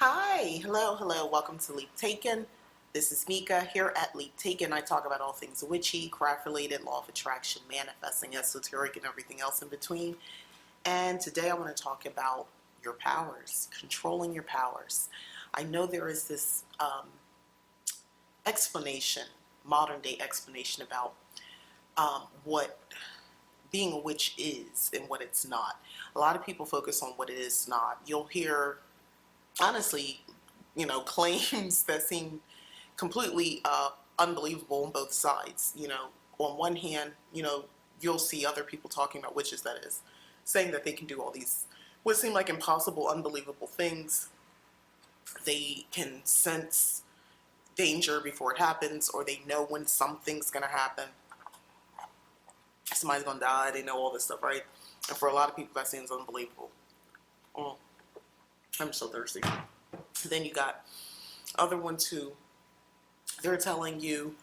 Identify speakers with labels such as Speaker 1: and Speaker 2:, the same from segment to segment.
Speaker 1: Hi, hello, welcome to Leap Taken. This is Mika. Here at Leap Taken, I talk about all things witchy, craft related, law of attraction, manifesting, esoteric, and everything else in between. And today I want to talk about your powers, controlling your powers. I know there is this explanation, modern day explanation about what being a witch is and what it's not. A lot of people focus on what it is not. You'll hear, honestly, claims that seem completely unbelievable on both sides. On one hand, you'll see other people talking about witches, that is, saying that they can do all these what seem like impossible, unbelievable things. They can sense danger before it happens, or they know when something's going to happen. Somebody's going to die. They know all this stuff, right? And for a lot of people, that seems unbelievable. Mm, I'm so thirsty. Then you got other ones who they're telling you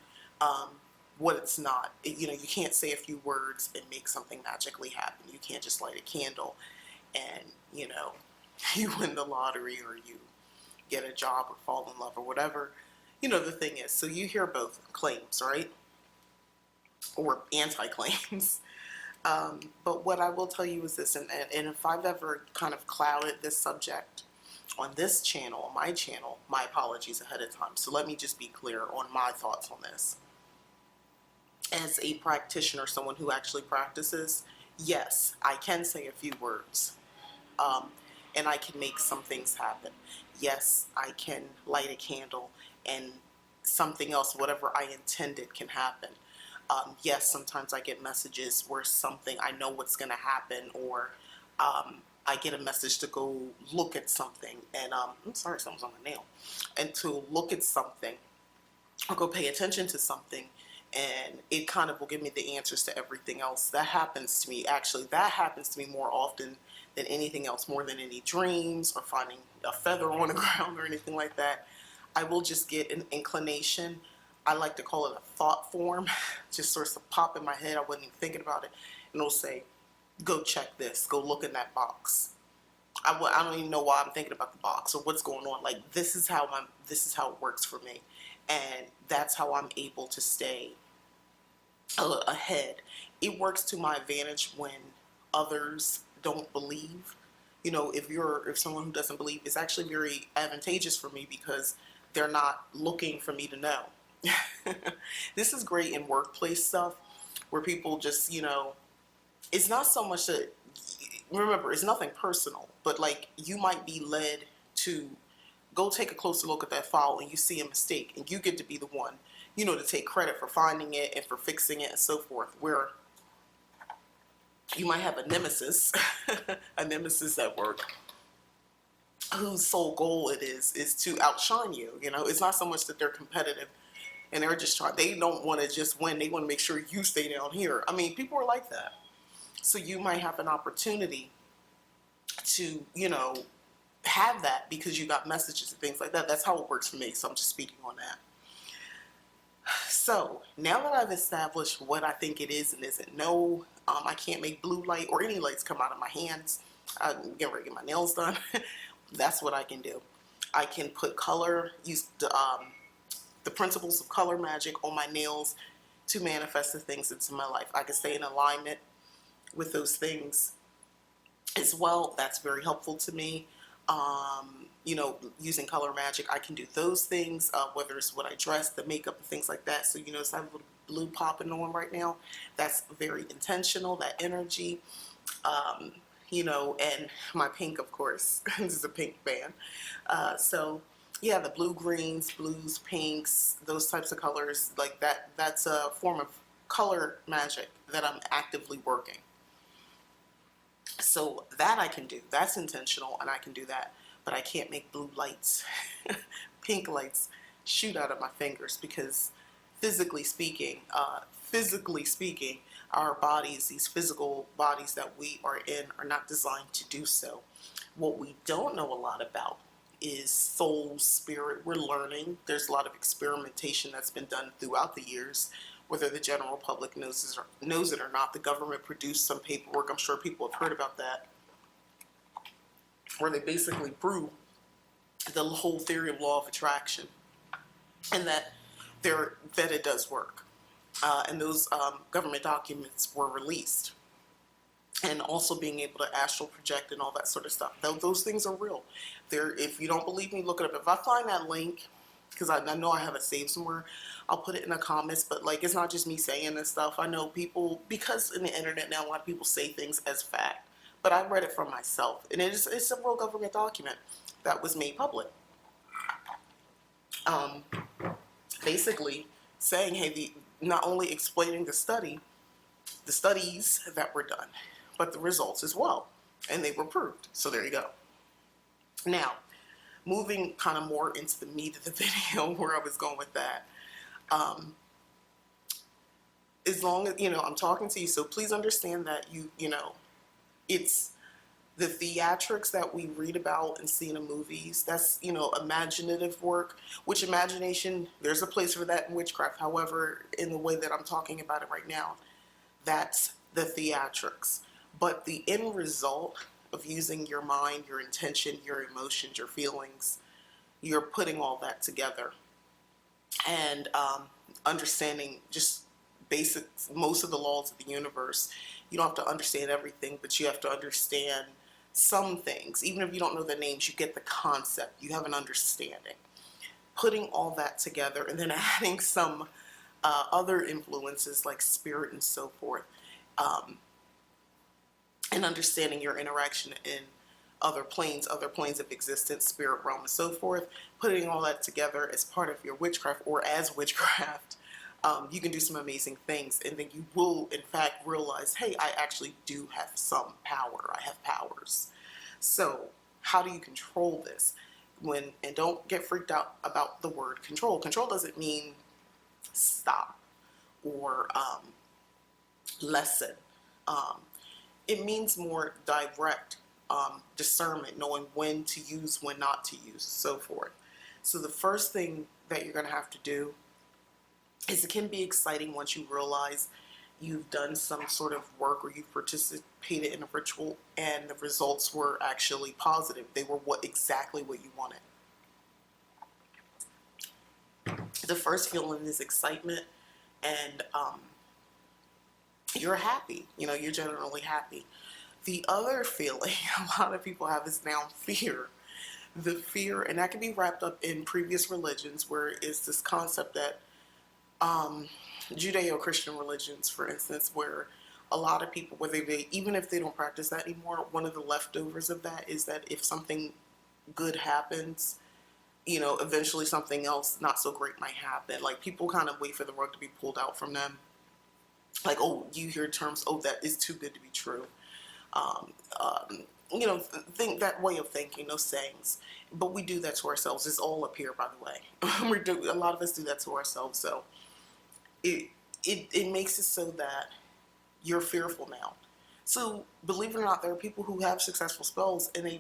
Speaker 1: what it's not. You can't say a few words and make something magically happen. You can't just light a candle and, you win the lottery or you get a job or fall in love or whatever. The thing is, so you hear both claims, right? Or anti-claims. But what I will tell you is this, and if I've ever kind of clouded this subject on this channel, on my channel, my apologies ahead of time. So let me just be clear on my thoughts on this. As a practitioner, someone who actually practices, yes, I can say a few words, and I can make some things happen. Yes, I can light a candle and something else, whatever I intended, can happen. Yes, sometimes I get messages where something, I know what's going to happen, or I get a message to go look at something, and I'm sorry, something's on my nail, and to look at something or go pay attention to something, and it kind of will give me the answers to everything else. That happens to me, actually. That happens to me more often than anything else, more than any dreams or finding a feather on the ground or anything like that. I will just get an inclination. I like to call it a thought form, just sort of pop in my head. I wasn't even thinking about it, and it'll say, go check this, go look in that box. I don't even know why I'm thinking about the box or what's going on. Like, this is how it works for me, and that's how I'm able to stay ahead. It works to my advantage when others don't believe. If someone who doesn't believe, it's actually very advantageous for me because they're not looking for me to know. This is great in workplace stuff where people just, it's not so much that, remember, it's nothing personal, but like you might be led to go take a closer look at that file and you see a mistake and you get to be the one, to take credit for finding it and for fixing it and so forth, where you might have a nemesis, a nemesis at work, whose sole goal it is to outshine you. It's not so much that they're competitive and they're just they don't want to just win. They want to make sure you stay down here. I mean, people are like that. So you might have an opportunity to, have that because you got messages and things like that. That's how it works for me. So I'm just speaking on that. So now that I've established what I think it is and isn't, no, I can't make blue light or any lights come out of my hands. I'm getting ready to get my nails done. That's what I can do. I can put color, use the principles of color magic on my nails to manifest the things into my life. I can stay in alignment with those things as well. That's very helpful to me. Using color magic, I can do those things, whether it's what I dress, the makeup, and things like that. So, so I have a little blue popping on right now. That's very intentional, that energy. And my pink, of course. This is a pink band. So, yeah, the blue, greens, blues, pinks, those types of colors, like that, that's a form of color magic that I'm actively working. So that I can do. That's intentional, and I can do that. But I can't make blue lights, pink lights shoot out of my fingers because physically speaking, our bodies, these physical bodies that we are in, are not designed to do so. What we don't know a lot about is soul, spirit. We're learning. There's a lot of experimentation that's been done throughout the years. Whether the general public knows it or not, the government produced some paperwork. I'm sure people have heard about that, where they basically prove the whole theory of law of attraction, and that it does work. And those government documents were released, and also being able to astral project and all that sort of stuff. Those things are real. If you don't believe me, look it up. If I find that link, because I know I have it saved somewhere, I'll put it in the comments. But like, it's not just me saying this stuff. I know people, because in the internet now, a lot of people say things as fact. But I read it for myself, and it's a real government document that was made public. Basically saying, hey, not only explaining the studies that were done, but the results as well, and they were proved. So there you go. Now, moving kind of more into the meat of the video, where I was going with that. As long as, I'm talking to you, so please understand that it's the theatrics that we read about and see in the movies. That's, imaginative work, which imagination, there's a place for that in witchcraft. However, in the way that I'm talking about it right now, that's the theatrics. But the end result of using your mind, your intention, your emotions, your feelings, you're putting all that together and understanding just basics, most of the laws of the universe. You don't have to understand everything, but you have to understand some things. Even if you don't know the names, you get the concept. You have an understanding. Putting all that together and then adding some other influences like spirit and so forth, and understanding your interaction in other planes of existence, spirit realm and so forth, putting all that together as part of your witchcraft or as witchcraft, you can do some amazing things. And then you will, in fact, realize, hey, I actually do have some power. I have powers. So how do you control this? And don't get freaked out about the word control. Control doesn't mean stop or lessen. It means more direct discernment, knowing when to use, when not to use, so forth. So the first thing that you're going to have to do is, it can be exciting once you realize you've done some sort of work or you've participated in a ritual and the results were actually positive. They were exactly what you wanted. The first feeling is excitement, and you're happy. You're generally happy. The other feeling a lot of people have is now fear. The fear, and that can be wrapped up in previous religions, where it's this concept that Judeo-Christian religions, for instance, where a lot of people, whether even if they don't practice that anymore, one of the leftovers of that is that if something good happens, eventually something else not so great might happen. Like, people kind of wait for the rug to be pulled out from them. Like, oh, you hear terms, oh, that is too good to be true. Think that way of thinking, those sayings. But we do that to ourselves. It's all up here, by the way. A lot of us do that to ourselves. So it makes it so that you're fearful now. So believe it or not, there are people who have successful spells, and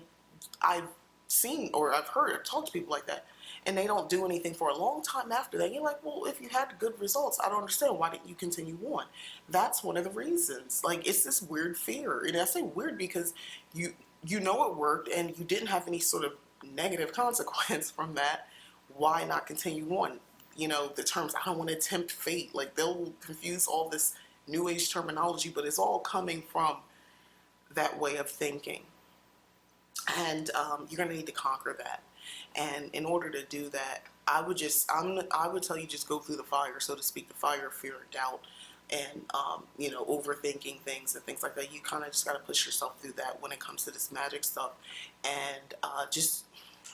Speaker 1: I've seen or I've heard or talked to people like that, and they don't do anything for a long time after that. You're like, well, if you had good results, I don't understand, why didn't you continue on? That's one of the reasons. Like, it's this weird fear, and I say weird because you know it worked and you didn't have any sort of negative consequence from that. Why not continue on? The terms, I don't want to tempt fate, like, they'll confuse all this new age terminology, but it's all coming from that way of thinking. And you're going to need to conquer that. And in order to do that, I would tell you, just go through the fire, so to speak, the fire of fear and doubt, and overthinking things and things like that. You kind of just got to push yourself through that when it comes to this magic stuff, and just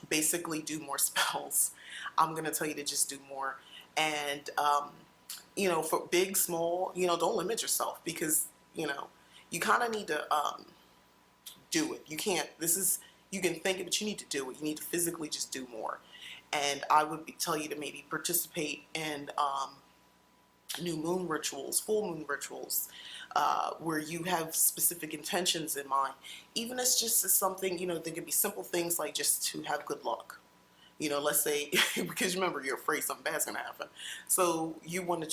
Speaker 1: basically do more spells. I'm going to tell you to just do more. And for big, small, don't limit yourself, because you kind of need to do it. You can't, you can think it, but you need to do it. You need to physically just do more. And I would tell you to maybe participate in new moon rituals, full moon rituals, where you have specific intentions in mind. Even if it's just something, there could be simple things like just to have good luck. Let's say, because remember, you're afraid something bad's going to happen. So you want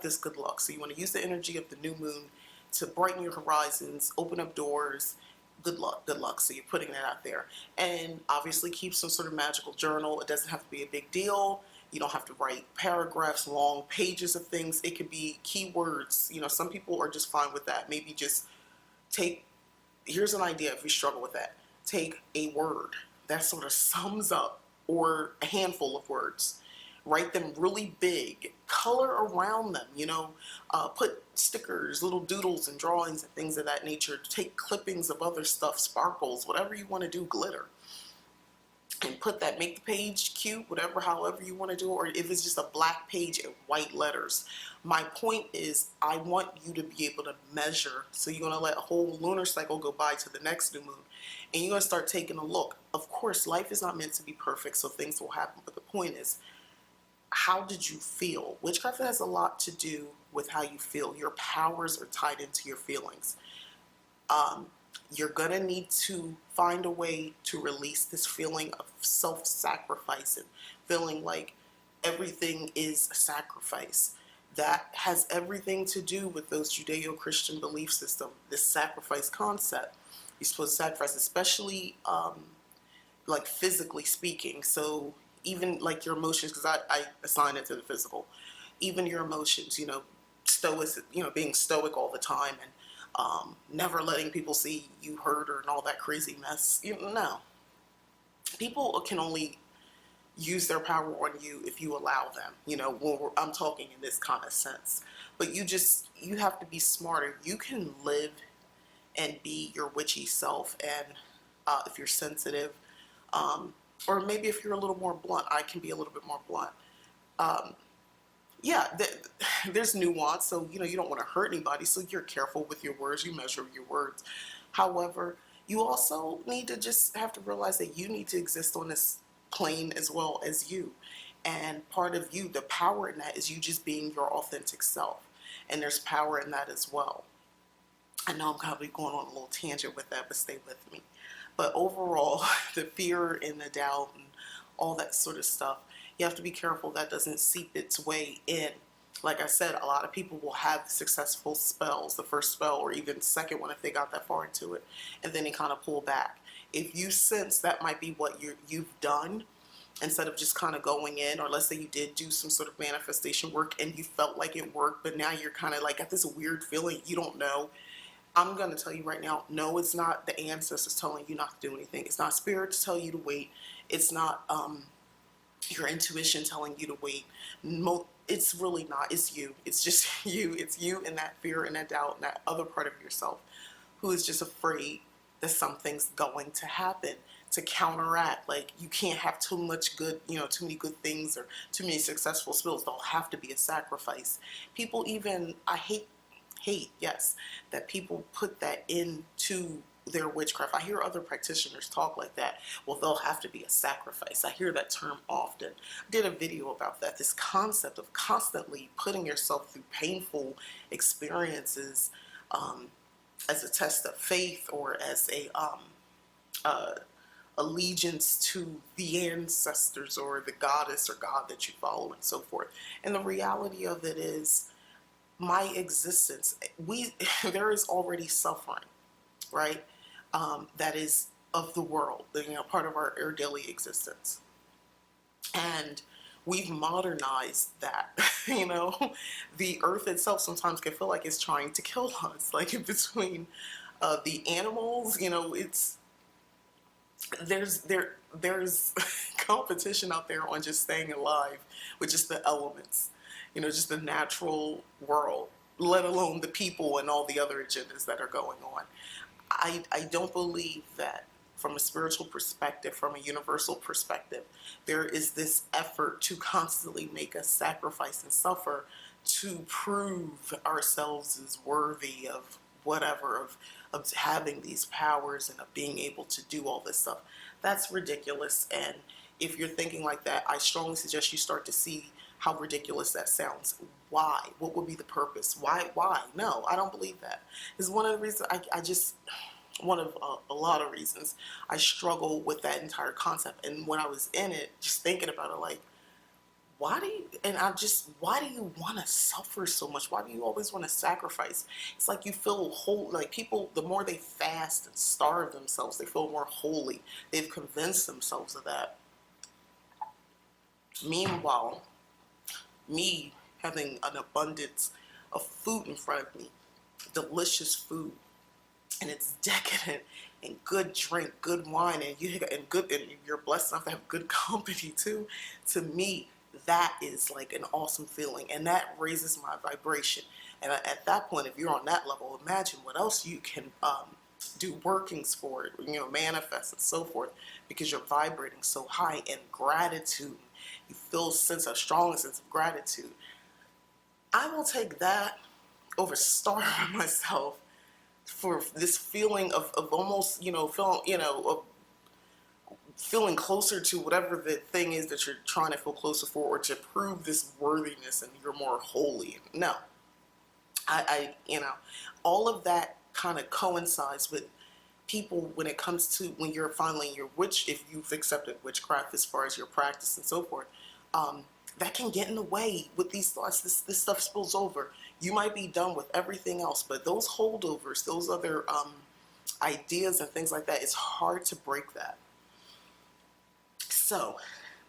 Speaker 1: this good luck. So you want to use the energy of the new moon to brighten your horizons, open up doors, good luck. So you're putting that out there. And obviously keep some sort of magical journal. It doesn't have to be a big deal. You don't have to write paragraphs, long pages of things. It could be keywords. You know, some people are just fine with that. Maybe just take, here's an idea if you struggle with that. Take a word that sort of sums up, or a handful of words. Write them really big, color around them, you know, put stickers, little doodles and drawings and things of that nature. Take clippings of other stuff, sparkles, whatever you want to do, glitter, and put that, make the page cute, whatever, however you want to do it, or if it's just a black page in white letters. My point is, I want you to be able to measure. So you're going to let a whole lunar cycle go by to the next new moon, and you're going to start taking a look. Of course, life is not meant to be perfect, so things will happen, but the point is, how did you feel? Witchcraft has a lot to do with how you feel. Your powers are tied into your feelings. You're going to need to find a way to release this feeling of self-sacrifice and feeling like everything is a sacrifice. That has everything to do with those Judeo-Christian belief system, this sacrifice concept. You're supposed to sacrifice, especially like physically speaking. So even like your emotions, because I assign it to the physical, even your emotions, you know, stoic, you know, being stoic all the time, and never letting people see you hurt or and all that crazy mess. You know, no. People can only use their power on you if you allow them. You know, I'm talking in this kind of sense. But you have to be smarter. You can live and be your witchy self, and if you're sensitive, or maybe if you're a little more blunt, I can be a little bit more blunt. Yeah, there's nuance, so you know you don't want to hurt anybody, so you're careful with your words, you measure your words. However, you also need to just have to realize that you need to exist on this plane as well as you. And part of you, the power in that is you just being your authentic self. And there's power in that as well. I know I'm probably going on a little tangent with that, but stay with me. But overall, the fear and the doubt and all that sort of stuff, you have to be careful that doesn't seep its way in. Like I said, a lot of people will have successful spells, the first spell or even second one if they got that far into it, and then they kind of pull back. If you sense that might be what you've done, instead of just kind of going in, or let's say you did do some sort of manifestation work and you felt like it worked, but now you're kind of like got this weird feeling, you don't know. I'm going to tell you right now, no, it's not the ancestors telling you not to do anything. It's not spirit to tell you to wait. It's not your intuition telling you to wait. It's really not. It's you. It's just you. It's you and that fear and that doubt and that other part of yourself who is just afraid that something's going to happen to counteract. Like, you can't have too much good, you know, too many good things or too many successful spills. There'll have to be a sacrifice. People even, I hate, yes, that people put that into their witchcraft. I hear other practitioners talk like that. Well, there'll have to be a sacrifice. I hear that term often. I did a video about that, this concept of constantly putting yourself through painful experiences as a test of faith or as a allegiance to the ancestors or the goddess or god that you follow and so forth. And the reality of it is, my existence, there is already suffering, right? That is of the world, you know, part of our daily existence. And we've modernized that, you know. The earth itself sometimes can feel like it's trying to kill us, like in between the animals, you know, there's competition out there on just staying alive with just the elements, you know, just the natural world, let alone the people and all the other agendas that are going on. I don't believe that from a spiritual perspective, from a universal perspective, there is this effort to constantly make us sacrifice and suffer to prove ourselves as worthy of whatever, of having these powers and of being able to do all this stuff. That's ridiculous. And if you're thinking like that, I strongly suggest you start to see how ridiculous that sounds. Why? What would be the purpose? Why? No, I don't believe that. It's one of the reasons I just, one of a lot of reasons I struggle with that entire concept. And when I was in it, just thinking about it, like, why do you want to suffer so much? Why do you always want to sacrifice? It's like you feel whole, like people, the more they fast and starve themselves, they feel more holy. They've convinced themselves of that. Meanwhile, me having an abundance of food in front of me, delicious food, and it's decadent, and good drink, good wine, and you're blessed enough to have good company too. To me, that is like an awesome feeling, and that raises my vibration. And at that point, if you're on that level, imagine what else you can do workings for it, manifest and so forth, because you're vibrating so high in gratitude. You feel a strong sense of gratitude. I will take that over starving myself for this feeling of almost, feeling closer to whatever the thing is that you're trying to feel closer for, or to prove this worthiness and you're more holy. No, all of that kind of coincides with people when it comes to when you're finally in your if you've accepted witchcraft as far as your practice and so forth, that can get in the way with these thoughts. This stuff spills over. You might be done with everything else, but those holdovers, those other ideas and things like that, it's hard to break that. So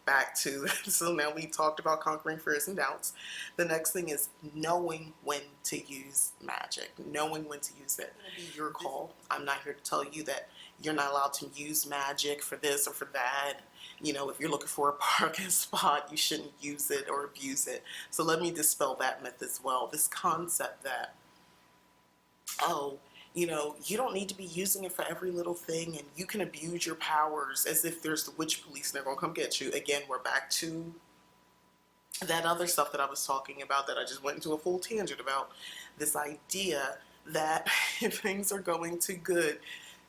Speaker 1: back to, so now we talked about conquering fears and doubts. The next thing is knowing when to use magic, knowing when to use it. It's gonna be your call. I'm not here to tell you that you're not allowed to use magic for this or for that. If you're looking for a parking spot, you shouldn't use it or abuse it. So let me dispel that myth as well. This concept that, you don't need to be using it for every little thing, and you can abuse your powers as if there's the witch police and they're going to come get you. Again, we're back to that other stuff that I was talking about that I just went into a full tangent about. This idea that if things are going too good,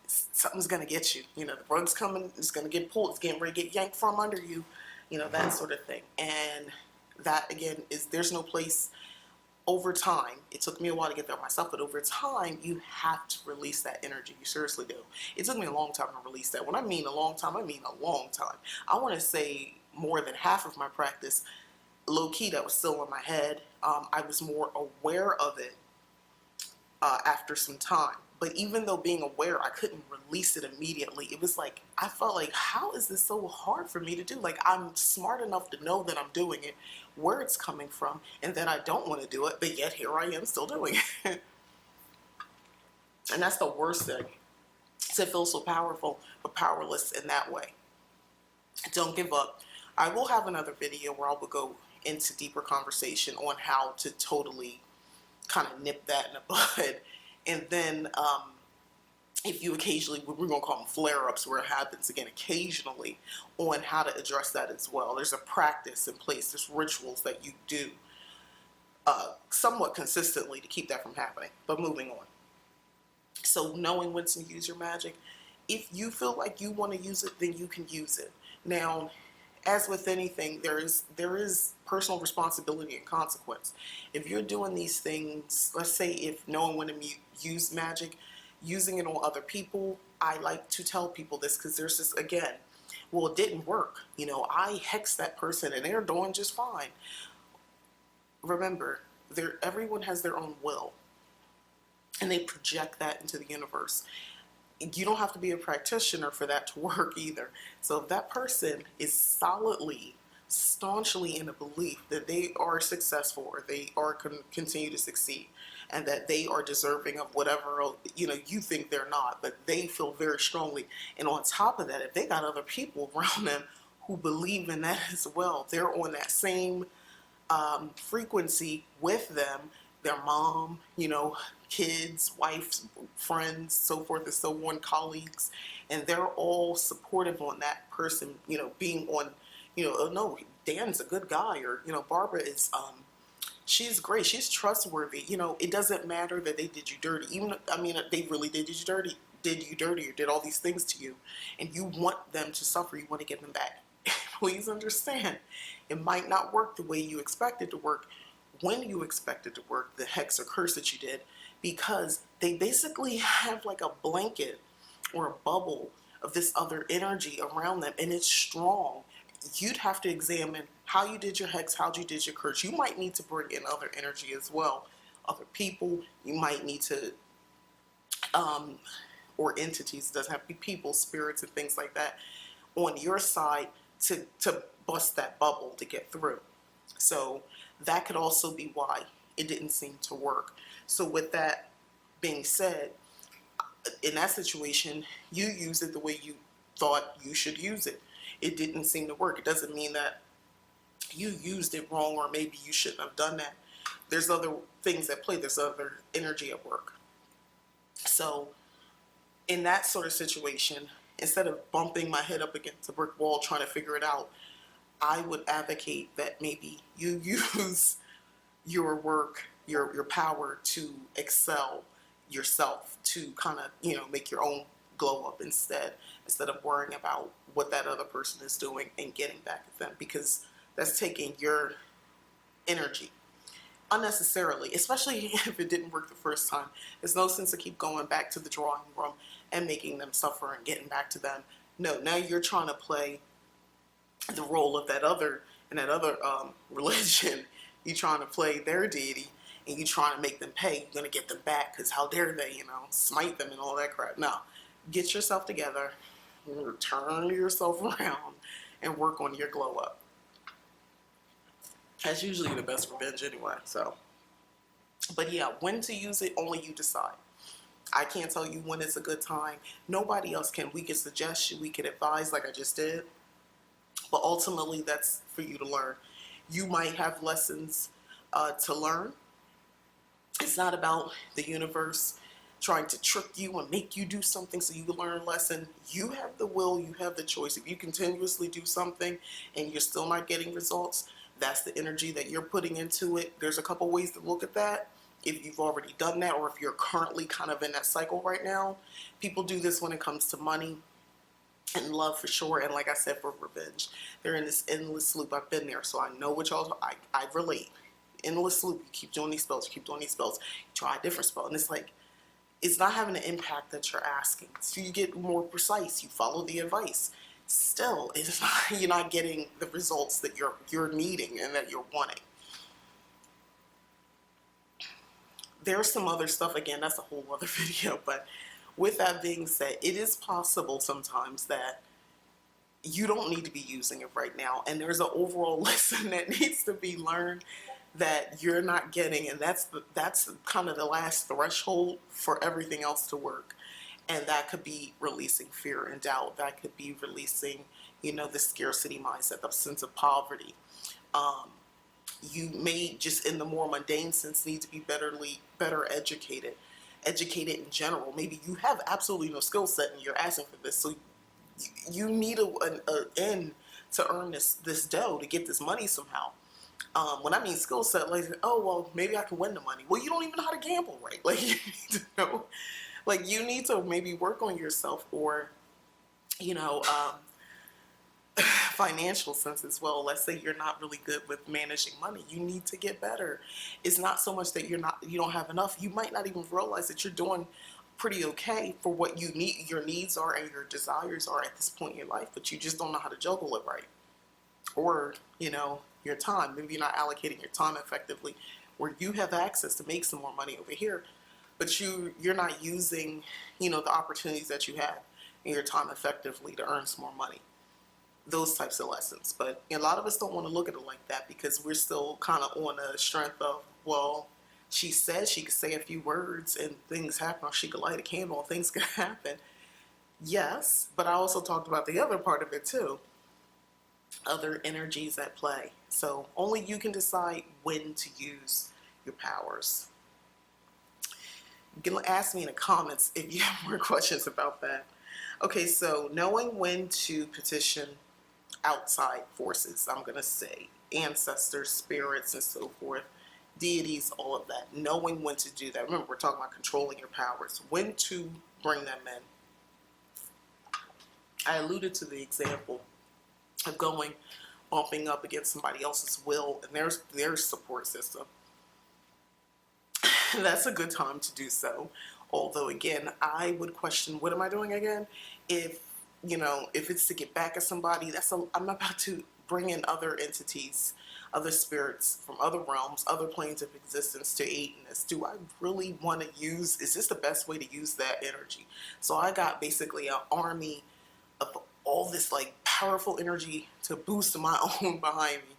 Speaker 1: something's going to get you. The rug's coming, it's going to get pulled, it's getting ready to get yanked from under you, that sort of thing. And that, again, there's no place. Over time, it took me a while to get there myself, but over time, you have to release that energy. You seriously do. It took me a long time to release that. When I mean a long time, I mean a long time. I want to say more than half of my practice, low-key, that was still in my head. I was more aware of it after some time. But even though being aware, I couldn't release it immediately. It was like, I felt like, how is this so hard for me to do? Like, I'm smart enough to know that I'm doing it, where it's coming from, and that I don't want to do it, but yet here I am still doing it. And that's the worst thing, to feel so powerful, but powerless in that way. Don't give up. I will have another video where I will go into deeper conversation on how to totally kind of nip that in the bud. And then if you occasionally, we're going to call them flare-ups, where it happens again occasionally, on how to address that as well. There's a practice in place, there's rituals that you do somewhat consistently to keep that from happening. But moving on. So knowing when to use your magic, if you feel like you want to use it, then you can use it. Now, as with anything, there is personal responsibility and consequence. If you're doing these things, let's say if knowing when to use magic, using it on other people, I like to tell people this, because there's this, again, well, it didn't work. I hexed that person and they're doing just fine. Remember, everyone has their own will, and they project that into the universe. You don't have to be a practitioner for that to work either. So if that person is staunchly in a belief that they are successful, or they are continue to succeed, and that they are deserving of whatever, you think they're not, but they feel very strongly. And on top of that, if they got other people around them who believe in that as well, they're on that same frequency with them, their mom, kids, wives, friends, so forth and so on, colleagues, and they're all supportive on that person, being on, oh no, Dan's a good guy, or, Barbara is, she's great, she's trustworthy. It doesn't matter that they did you dirty, even, they really did you dirty, or did all these things to you, and you want them to suffer, you want to get them back. Please understand, it might not work the way you expect it to work, when you expect it to work, the hex or curse that you did, because they basically have like a blanket or a bubble of this other energy around them, and it's strong. you'd have to examine how you did your hex, how you did your curse. You might need to bring in other energy as well, other people. You might need to, or entities, it doesn't have to be people, spirits and things like that, on your side to bust that bubble to get through. So that could also be why it didn't seem to work. So with that being said, in that situation, you use it the way you thought you should use it. It didn't seem to work. It doesn't mean that you used it wrong or maybe you shouldn't have done that. There's other things at play. There's other energy at work. So in that sort of situation, instead of bumping my head up against a brick wall trying to figure it out, I would advocate that maybe you use your work, your power to excel yourself, to kind of, make your own glow up instead of worrying about what that other person is doing and getting back at them, because that's taking your energy unnecessarily, especially if it didn't work the first time. There's no sense to keep going back to the drawing room and making them suffer and getting back to them. No, now you're trying to play the role of that other in that other religion. You're trying to play their deity and you're trying to make them pay. You're going to get them back because how dare they, smite them and all that crap. No, get yourself together, turn yourself around and work on your glow up. That's usually the best revenge anyway. So, but yeah, when to use it, only you decide. I can't tell you when it's a good time. Nobody else can. We can suggest you, we can advise like I just did. But ultimately, that's for you to learn. You might have lessons to learn. It's not about the universe trying to trick you and make you do something so you can learn a lesson. You have the will, you have the choice. If you continuously do something and you're still not getting results, that's the energy that you're putting into it. There's a couple ways to look at that. If you've already done that or if you're currently kind of in that cycle right now, people do this when it comes to money and love for sure. And like I said, for revenge, they're in this endless loop. I've been there, so I know what y'all, I relate. Endless loop. You keep doing these spells, you keep doing these spells, you try a different spell. And it's like, it's not having the impact that you're asking. So you get more precise, you follow the advice. Still, it's not, you're not getting the results that you're needing and that you're wanting. There's some other stuff, again, that's a whole other video, but with that being said, it is possible sometimes that you don't need to be using it right now, and there's an overall lesson that needs to be learned that you're not getting, and that's kind of the last threshold for everything else to work. And that could be releasing fear and doubt. That could be releasing, the scarcity mindset, the sense of poverty. You may just, in the more mundane sense, need to be better educated in general. Maybe you have absolutely no skill set and you're asking for this, so you need an end to earn this dough, to get this money somehow. When I mean skill set, like, oh, well, maybe I can win the money. Well, you don't even know how to gamble, right? Like, you need to know, like, you need to maybe work on yourself, or, financial sense as well. Let's say you're not really good with managing money. You need to get better. It's not so much that you don't have enough. You might not even realize that you're doing pretty okay for what you need, your needs are and your desires are at this point in your life, but you just don't know how to juggle it right. Or, your time. Maybe you're not allocating your time effectively, where you have access to make some more money over here, but you're not using, the opportunities that you have in your time effectively to earn some more money. Those types of lessons. But a lot of us don't want to look at it like that, because we're still kind of on the strength of, well, she said she could say a few words and things happen, or she could light a candle and things could happen. Yes, but I also talked about the other part of it too. Other energies at play. So only you can decide when to use your powers. You can ask me in the comments if you have more questions about that. Okay, so knowing when to petition outside forces, I'm going to say ancestors, spirits, and so forth, deities, all of that. Knowing when to do that. Remember, we're talking about controlling your powers. When to bring them in. I alluded to the example of bumping up against somebody else's will and their support system. That's a good time to do so. Although, again, I would question, what am I doing again? If you know, if it's to get back at somebody, I'm about to bring in other entities, other spirits from other realms, other planes of existence to aid in this. Do I really want to use, is this the best way to use that energy? So I got basically an army of all this like powerful energy to boost my own behind me.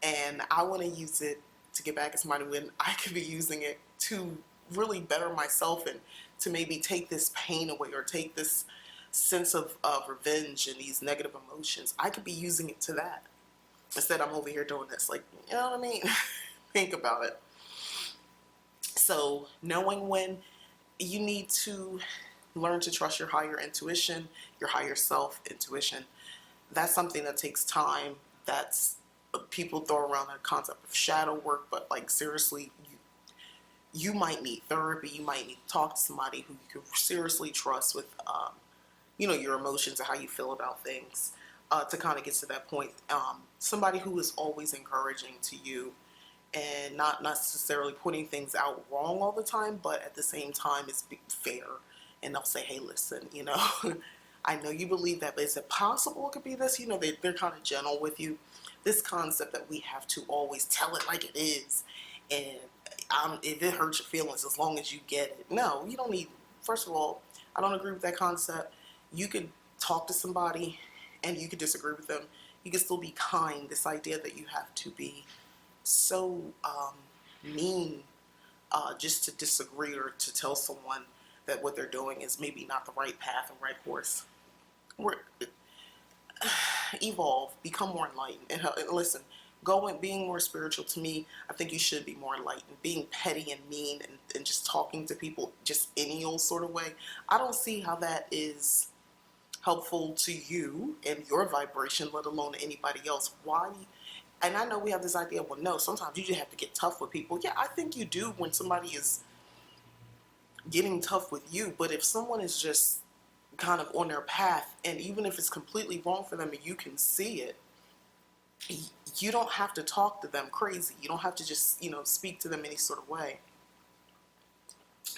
Speaker 1: And I want to use it to get back at somebody when I could be using it to really better myself and to maybe take this pain away or take this sense of revenge and these negative emotions. I could be using it to that. Instead, I'm over here doing this. Like, you know what I mean? Think about it. So, knowing when you need to learn to trust your higher intuition, your higher self intuition, that's something that takes time. That's people throw around the concept of shadow work, but like seriously, you might need therapy. You might need to talk to somebody who you can seriously trust with, you know, your emotions and how you feel about things, to kind of get to that point. Somebody who is always encouraging to you and not necessarily putting things out wrong all the time, but at the same time is fair. And they'll say, hey, listen, you know, I know you believe that, but is it possible it could be this? You know, they're kind of gentle with you. This concept that we have to always tell it like it is. And if it hurts your feelings, as long as you get it. No, you don't need, first of all, I don't agree with that concept. You could talk to somebody and you could disagree with them. You can still be kind. This idea that you have to be so mean just to disagree or to tell someone that what they're doing is maybe not the right path and right course. Evolve, become more enlightened, and listen. Being more spiritual, to me, I think you should be more enlightened. Being petty and mean and just talking to people just any old sort of way, I don't see how that is helpful to you and your vibration, let alone to anybody else. Why? And I know we have this idea, well, no, sometimes you just have to get tough with people. Yeah, I think you do when somebody is getting tough with you. But if someone is just kind of on their path, and even if it's completely wrong for them and you can see it, you don't have to talk to them crazy. You don't have to just, you know, speak to them any sort of way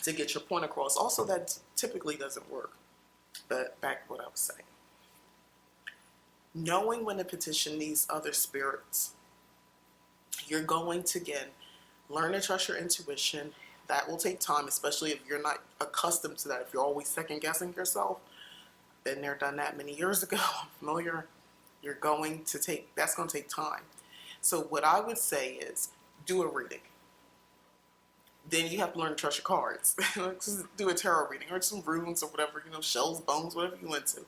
Speaker 1: to get your point across. Also, that typically doesn't work. But back to what I was saying. Knowing when to petition these other spirits, you're going to, again, learn to trust your intuition. That will take time, especially if you're not accustomed to that. If you're always second guessing yourself, been there, done that many years ago, I'm familiar. That's going to take time. So what I would say is do a reading. Then you have to learn to trust your cards. Just do a tarot reading or some runes or whatever, you know, shells, bones, whatever you into.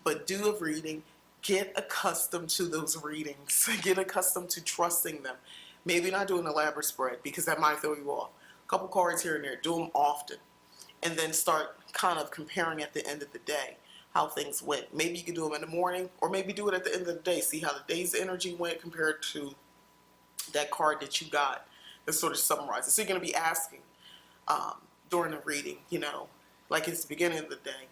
Speaker 1: But do a reading. Get accustomed to those readings. Get accustomed to trusting them. Maybe not do an elaborate spread because that might throw you off. A couple cards here and there. Do them often. And then start kind of comparing at the end of the day how things went. Maybe you can do them in the morning, or maybe do it at the end of the day. See how the day's energy went compared to that card that you got that sort of summarizes. So you're going to be asking during the reading, you know, like it's the beginning of the day,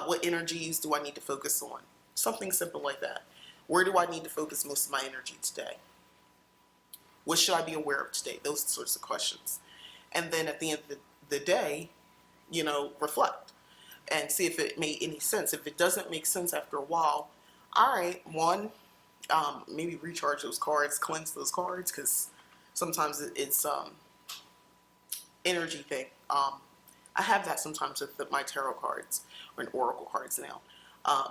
Speaker 1: what energies do I need to focus on? Something simple like that. Where do I need to focus most of my energy today? What should I be aware of today? Those sorts of questions. And then at the end of the day, you know, reflect and see if it made any sense. If it doesn't make sense after a while, all right, maybe recharge those cards, cleanse those cards, because sometimes it's energy thing. I have that sometimes with my tarot cards or oracle cards now,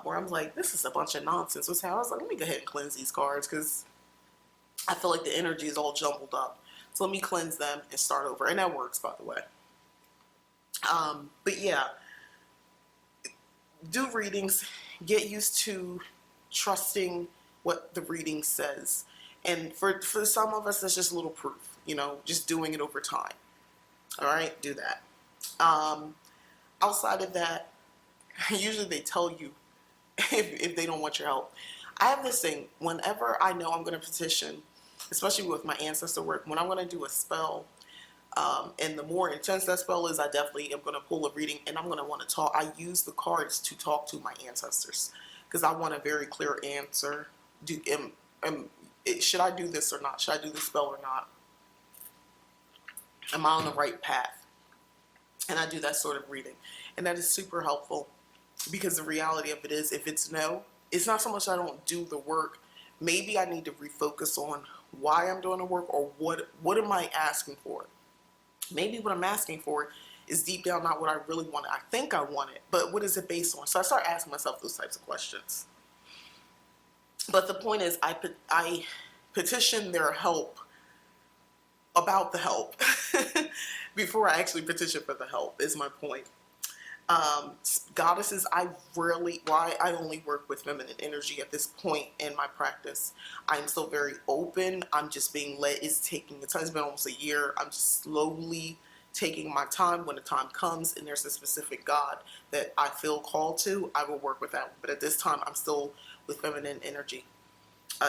Speaker 1: where I'm like, this is a bunch of nonsense. What's how I was like, let me go ahead and cleanse these cards because I feel like the energy is all jumbled up. So let me cleanse them and start over. And that works, by the way. But yeah, do readings. Get used to trusting what the reading says. And for some of us, that's just a little proof, you know, just doing it over time. All right, do that. Outside of that, usually they tell you if they don't want your help. I have this thing, whenever I know I'm going to petition, especially with my ancestor work, when I'm going to do a spell, and the more intense that spell is, I definitely am going to pull a reading and I'm going to want to talk. I use the cards to talk to my ancestors because I want a very clear answer. Should I do this or not? Should I do this spell or not? Am I on the right path? And I do that sort of reading. And that is super helpful. Because the reality of it is, if it's no, it's not so much I don't do the work. Maybe I need to refocus on why I'm doing the work, or what am I asking for. Maybe what I'm asking for is deep down not what I really want. I think I want it, but what is it based on? So I start asking myself those types of questions. But the point is, I petition their help about the help before I actually petition for the help, is my point. Goddesses, I only work with feminine energy at this point in my practice. I'm still very open. I'm just being led. It's been almost a year. I'm just slowly taking my time. When the time comes and there's a specific God that I feel called to, I will work with that one. But at this time, I'm still with feminine energy,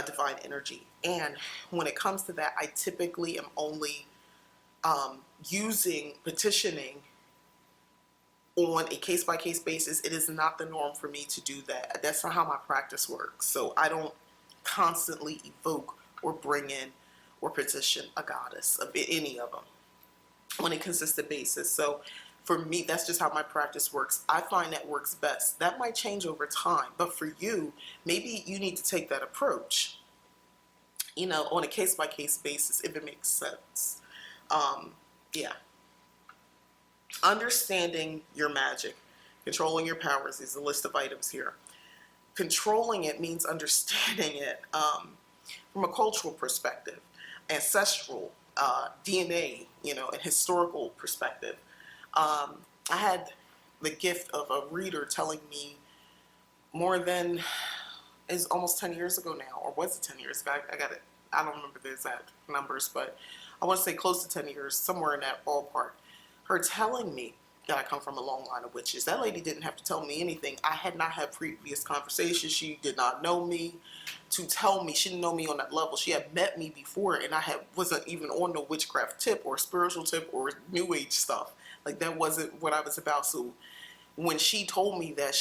Speaker 1: divine energy. And when it comes to that, I typically am only petitioning on a case-by-case basis. It is not the norm for me to do that. That's not how my practice works. So I don't constantly evoke or bring in or petition a goddess, of any of them, on a consistent basis. So for me, that's just how my practice works. I find that works best. That might change over time, but for you, maybe you need to take that approach, on a case-by-case basis, if it makes sense. Yeah. Understanding your magic, controlling your powers is a list of items here. Controlling it means understanding it from a cultural perspective, ancestral, DNA, and historical perspective. I had the gift of a reader telling me more than, is almost 10 years ago now, or was it 10 years ago? I got it. I don't remember the exact numbers, but I want to say close to 10 years, somewhere in that ballpark. Her telling me that I come from a long line of witches. That lady didn't have to tell me anything. I had not had previous conversations. She did not know me to tell me. She didn't know me on that level. She had met me before, and wasn't even on the witchcraft tip or spiritual tip or new age stuff. Like, that wasn't what I was about. So when she told me that,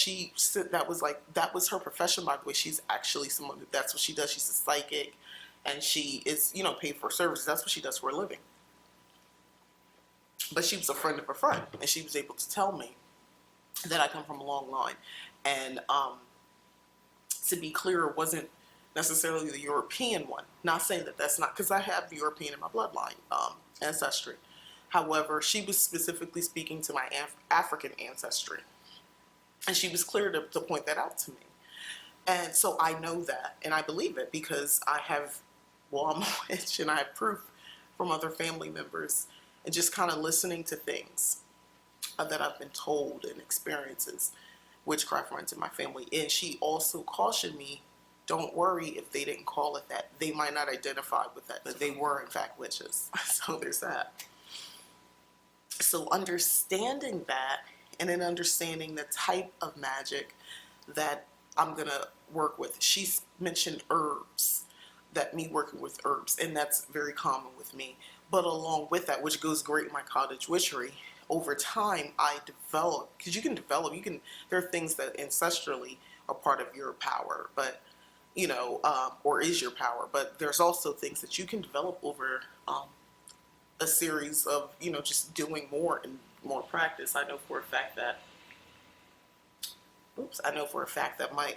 Speaker 1: that was her profession, by the way. She's actually someone that's what she does. She's a psychic, and she is, paid for services. That's what she does for a living. But she was a friend of a friend, and she was able to tell me that I come from a long line. And to be clear, it wasn't necessarily the European one. Not saying that that's not, because I have the European in my bloodline ancestry. However, she was specifically speaking to my African ancestry. And she was clear to point that out to me. And so I know that, and I believe it, because I'm a witch, and I have proof from other family members, and just kind of listening to things that I've been told, and experiences. Witchcraft runs in my family. And she also cautioned me, don't worry if they didn't call it that. They might not identify with that, but they were in fact witches. So there's that. So understanding that, and then understanding the type of magic that I'm going to work with. She mentioned herbs, that me working with herbs, and that's very common with me. But along with that, which goes great in my cottage witchery, over time I developed, because there are things that ancestrally are part of your power, but, or is your power, but there's also things that you can develop over a series of, just doing more and more practice. I know for a fact that my,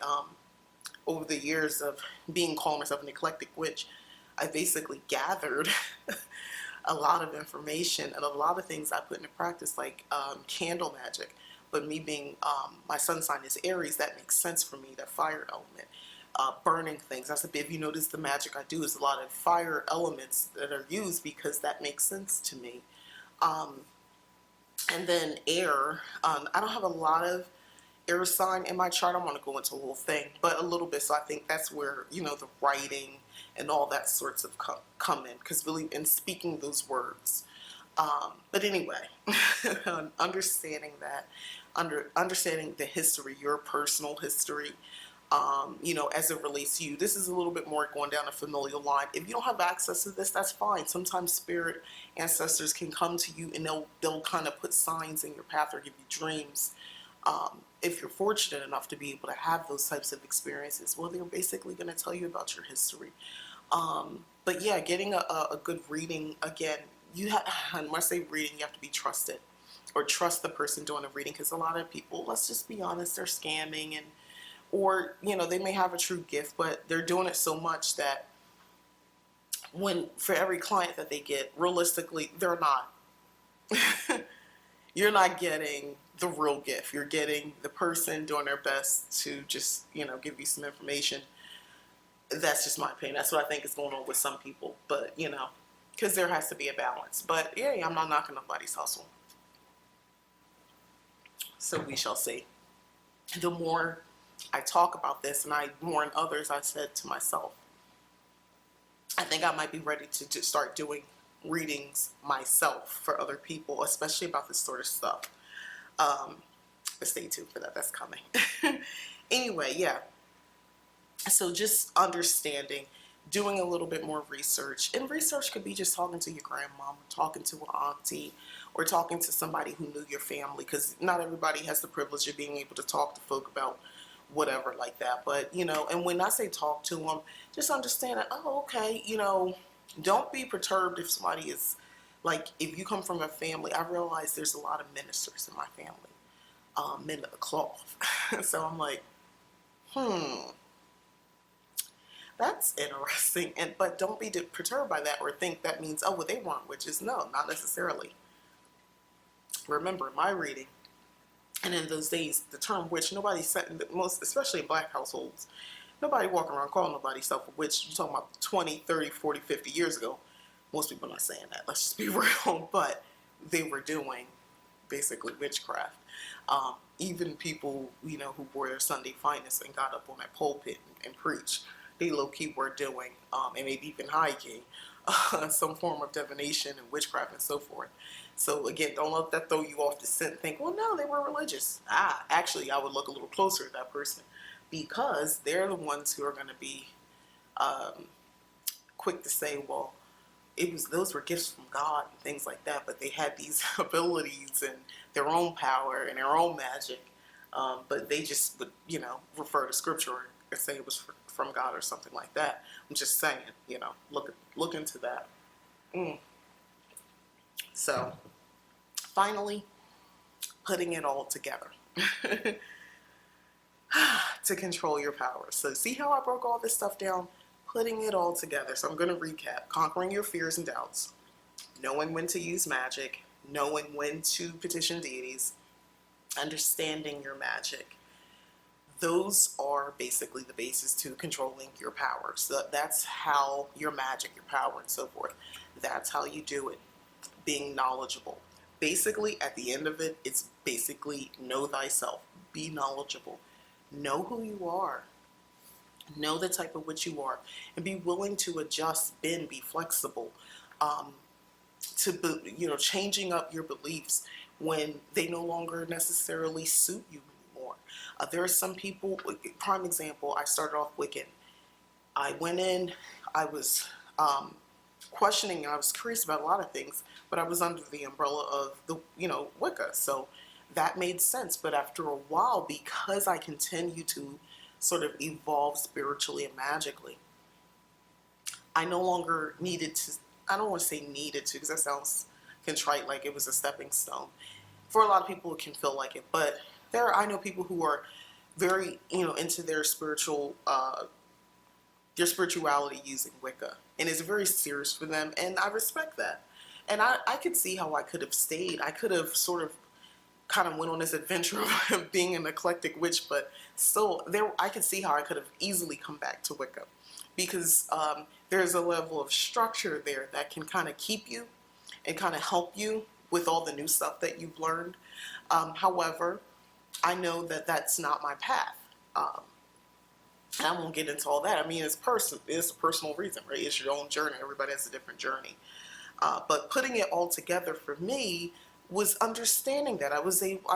Speaker 1: over the years of calling myself an eclectic witch, I basically gathered a lot of information and a lot of things I put into practice, like candle magic. But me being, my sun sign is Aries, that makes sense for me, that fire element. Burning things. If you notice, the magic I do is a lot of fire elements that are used, because that makes sense to me. And then air. I don't have a lot of air sign in my chart. I want to go into a whole thing, but a little bit. So I think that's where, the writing and all that sorts of come in, because really in speaking those words. But anyway, understanding that, understanding the history, your personal history, as it relates to you. This is a little bit more going down a familial line. If you don't have access to this, that's fine. Sometimes spirit ancestors can come to you, and they'll kind of put signs in your path or give you dreams. If you're fortunate enough to be able to have those types of experiences, well, they're basically going to tell you about your history. But yeah, getting a good reading, again, when I say reading, you have to be trusted or trust the person doing the reading, because a lot of people, let's just be honest, they're scamming, and or they may have a true gift, but they're doing it so much that when for every client that they get, realistically, they're not. You're not getting the real gift. You're getting the person doing their best to just give you some information. That's just my opinion. That's what I think is going on with some people, but because there has to be a balance. But yeah, I'm not knocking nobody's hustle. So we shall see. The more I talk about this and I warn others, I said to myself, I think I might be ready to just start doing readings myself for other people, especially about this sort of stuff. But stay tuned for that. That's coming. Anyway, yeah. So just understanding, doing a little bit more research. And research could be just talking to your grandmom, talking to an auntie, or talking to somebody who knew your family, because not everybody has the privilege of being able to talk to folk about whatever like that. But and when I say talk to them, just understand that, oh, okay, don't be perturbed if somebody is like, if you come from a family. I realize there's a lot of ministers in my family, men of the cloth. So I'm like, that's interesting. But don't be perturbed by that or think that means, oh, well, they weren't witches. No, not necessarily. Remember, my reading, and in those days, the term witch, nobody said, most, especially in black households, nobody walking around calling nobody self a witch. You're talking about 20, 30, 40, 50 years ago. Most people are not saying that. Let's just be real. But they were doing basically witchcraft. Even people, who wore their Sunday finest and got up on that pulpit and preached, they low-key were doing, and maybe even high-key, some form of divination and witchcraft and so forth. So again, don't let that throw you off the scent. Think, well, no, they were religious. Actually, I would look a little closer at that person, because they're the ones who are going to be quick to say, well, those were gifts from God and things like that, but they had these abilities and their own power and their own magic, but they just would, refer to scripture and say it was from God or something like that. I'm just saying, look into that. So, finally, putting it all together to control your power. So, see how I broke all this stuff down? Putting it all together. So, I'm going to recap. Conquering your fears and doubts, knowing when to use magic, knowing when to petition deities, understanding your magic. Those are basically the basis to controlling your power. So that's how your magic, your power, and so forth. That's how you do it. Being knowledgeable. Basically, at the end of it, it's basically know thyself. Be knowledgeable. Know who you are. Know the type of witch you are. And be willing to adjust, bend, be flexible. Changing up your beliefs when they no longer necessarily suit you anymore. There are some people, prime example, I started off Wiccan. I went in, I was questioning, I was curious about a lot of things, but I was under the umbrella of the, Wicca. So that made sense. But after a while, because I continue to sort of evolve spiritually and magically, I no longer needed to, I don't want to say needed to, because that sounds contrite, like it was a stepping stone. For a lot of people, it can feel like it, but I know people who are very, into their spirituality using Wicca, and it's very serious for them, and I respect that. And I could see how I could have stayed. I could have sort of kind of went on this adventure of being an eclectic witch, but still, I could see how I could have easily come back to Wicca, because there's a level of structure there that can kind of keep you and kind of help you with all the new stuff that you've learned. However, I know that that's not my path. I won't get into all that. I mean, it's a personal reason, right? It's your own journey. Everybody has a different journey. But putting it all together for me was understanding that I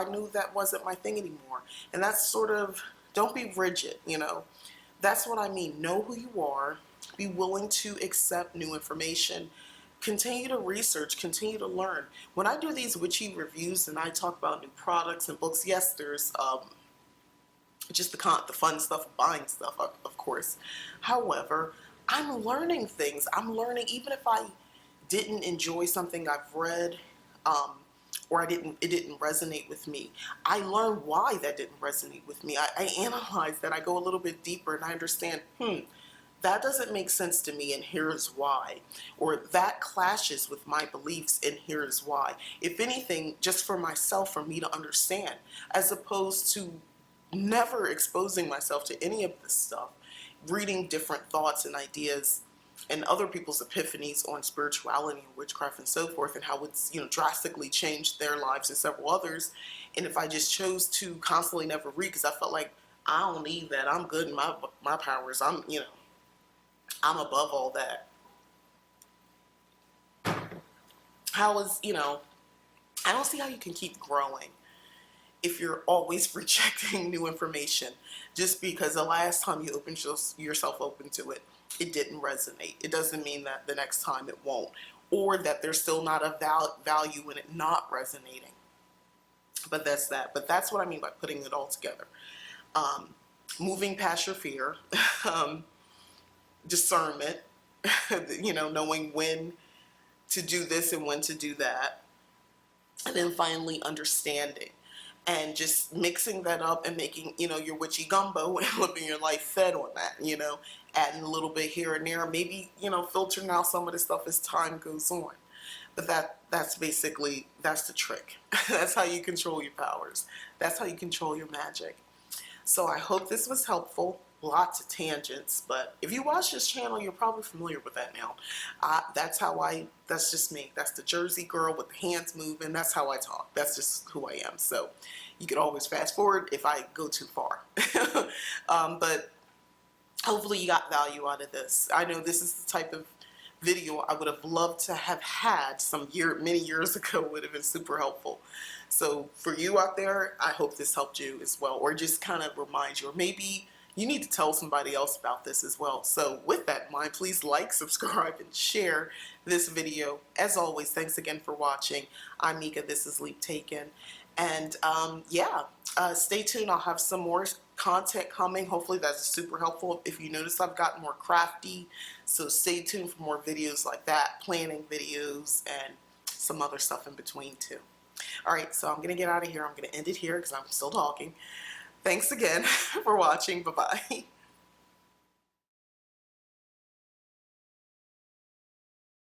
Speaker 1: knew that wasn't my thing anymore. And that's sort of, don't be rigid, That's what I mean. Know who you are. Be willing to accept new information. Continue to research, continue to learn. When I do these witchy reviews and I talk about new products and books, yes, there's just the fun stuff of buying stuff, of course. However, I'm learning things. I'm learning, even if I didn't enjoy something I've read, or it didn't resonate with me. I learned why that didn't resonate with me. I analyze that. I go a little bit deeper and I understand, that doesn't make sense to me and here's why. Or that clashes with my beliefs and here's why. If anything, just for myself, for me to understand, as opposed to never exposing myself to any of this stuff, reading different thoughts and ideas and other people's epiphanies on spirituality and witchcraft and so forth, and how it's, drastically changed their lives and several others. And if I just chose to constantly never read because I felt like I don't need that, I'm good in my powers, I'm above all that. How is, I don't see how you can keep growing if you're always rejecting new information just because the last time you opened yourself open to it, it didn't resonate. It doesn't mean that the next time it won't, or that there's still not a value in it not resonating. But that's that. But that's what I mean by putting it all together. Moving past your fear, discernment, knowing when to do this and when to do that, and then finally understanding and just mixing that up and making, your witchy gumbo and living your life fed on that, adding a little bit here and there, maybe, filtering out some of the stuff as time goes on. But that's basically, that's the trick. That's how you control your powers. That's how you control your magic. So I hope this was helpful. Lots of tangents, but if you watch this channel, you're probably familiar with that now. That's just me. That's the Jersey girl with the hands moving. That's how I talk. That's just who I am. So you could always fast forward if I go too far. But hopefully you got value out of this. I know this is the type of video I would have loved to have had many years ago. Would have been super helpful. So for you out there, I hope this helped you as well, or just kind of reminds you, or maybe you need to tell somebody else about this as well. So with that in mind, please like, subscribe, and share this video. As always, thanks again for watching. I'm Mika, this is Leap Taken. And stay tuned. I'll have some more content coming. Hopefully that's super helpful. If you notice, I've gotten more crafty. So stay tuned for more videos like that, planning videos, and some other stuff in between too. All right, so I'm going to get out of here. I'm going to end it here because I'm still talking. Thanks again for watching. Bye-bye.